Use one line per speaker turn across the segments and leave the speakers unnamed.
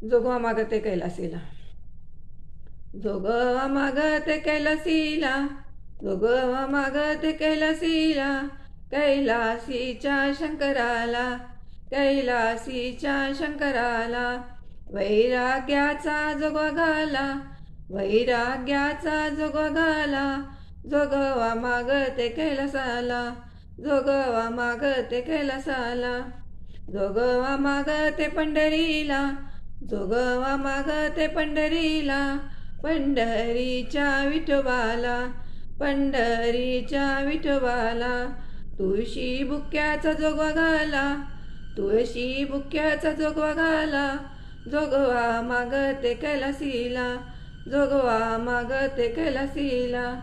जोगवा मागते कैलासीला. जोगवा मागते कैलासीला, जोगवा मागते कैलासीला, कैलासीच्या शंकराला, कैलासीच्या शंकराला. वैराग्याचा जोगवा घाला, वैराग्याचा जोगवा घाला. जोगवा मागते कैलासाला, जोगवा मागते कैलासाला. जोगवा मागते पंढरीला, जोगवा मागते पंढरीला. पंढरीच्या विठोबाला, पंढरीच्या विठोबाला. तुळशी बुक्याचा जोगवा घाला, तुळशी बुक्याचा जोगवा घाला. जोगवा मागते कैलासीला, जोगवा मागते कैलासीला.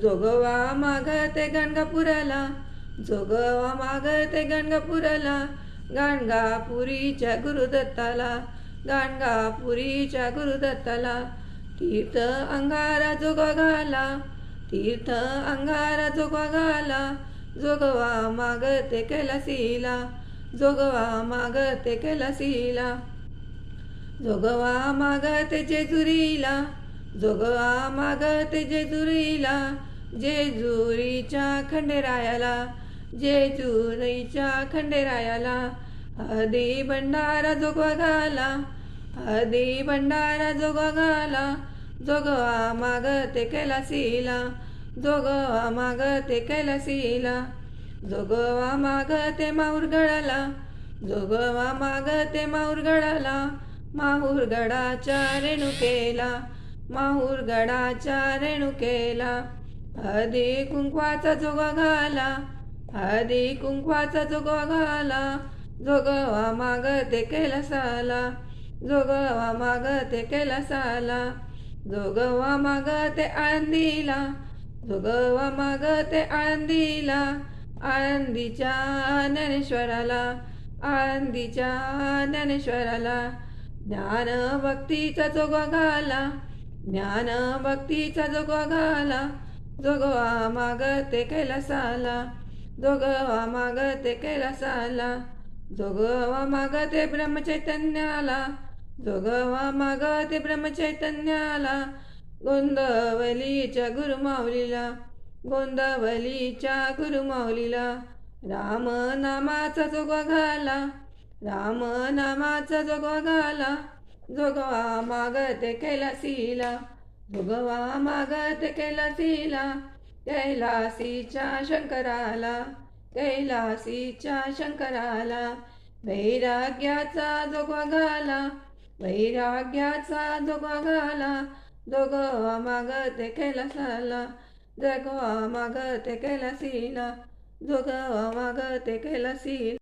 जोगवा मागते गाणगापुराला, जोगवा मागते गाणगापुराला. गाणगापुरीच्या गुरुदत्ताला, गाणगापुरीच्या गुरुदत्ताला. तीर्थ अंगारा जोगवा घाला, तीर्थ अंगारा जोगवा घाला. जोगवा मागते कैलासीला, जोगवा मागते कैलासीला. जोगवा मागते जेजुरीला, जोगवा मागते जेजुरीला. जेजुरीच्या खंडेरायाला, जेजुरीच्या खंडेरायाला. हळदी भंडारा जोगवा घाला, हळदी भंडारा जोगवा घाला. जोगवा मागते कैलासीला, जोगवा मागते कैलासीला. जोगवा मागते माहुरगडाला, जोगवा मागते माहुरगडाला. माहुरगडाच्या रेणुकेला, माहुरगडाच्या रेणुकेला. हळदी कुंकवाचा जोगवा घाला, हळदी कुंकवाचा जोगवा घाला. जोगवा मागते कैलासाला, जोगवा मागते कैलासाला. जोगवा मागते आळंदीला, जोगवा मागते आळंदीला. आळंदीच्या ज्ञानेश्वराला, आळंदीच्या ज्ञानेश्वराला. ज्ञान भक्तीचा जोगवा घाला, ज्ञान भक्तीचा जोगवा घाला. जोगवा मागते कैलासाला, जोगवा मागते कैलासाला. जोगवा मागते ब्रह्मचैतन्याला, जोगवा मागते ब्रह्मचैतन्याला. गोंदवलीच्या गुरुमाऊलीला, गोंदवलीच्या गुरुमाऊलीला. राम नामाचा जोगवा घाला, राम नामाचा जोगवा घाला. जोगवा मागते कैलासीला, जोगवा मागते कैलासीला. कैलासीच्या शंकराला, कैलासीच्या शंकराला. वैराग्याचा जोगवा घाला, वैराग्याचा जोगवा घाला. जोगवा मागते कैलासाला, जोगवा मागते कैलासीला, जोगवा मागते कैलासीला.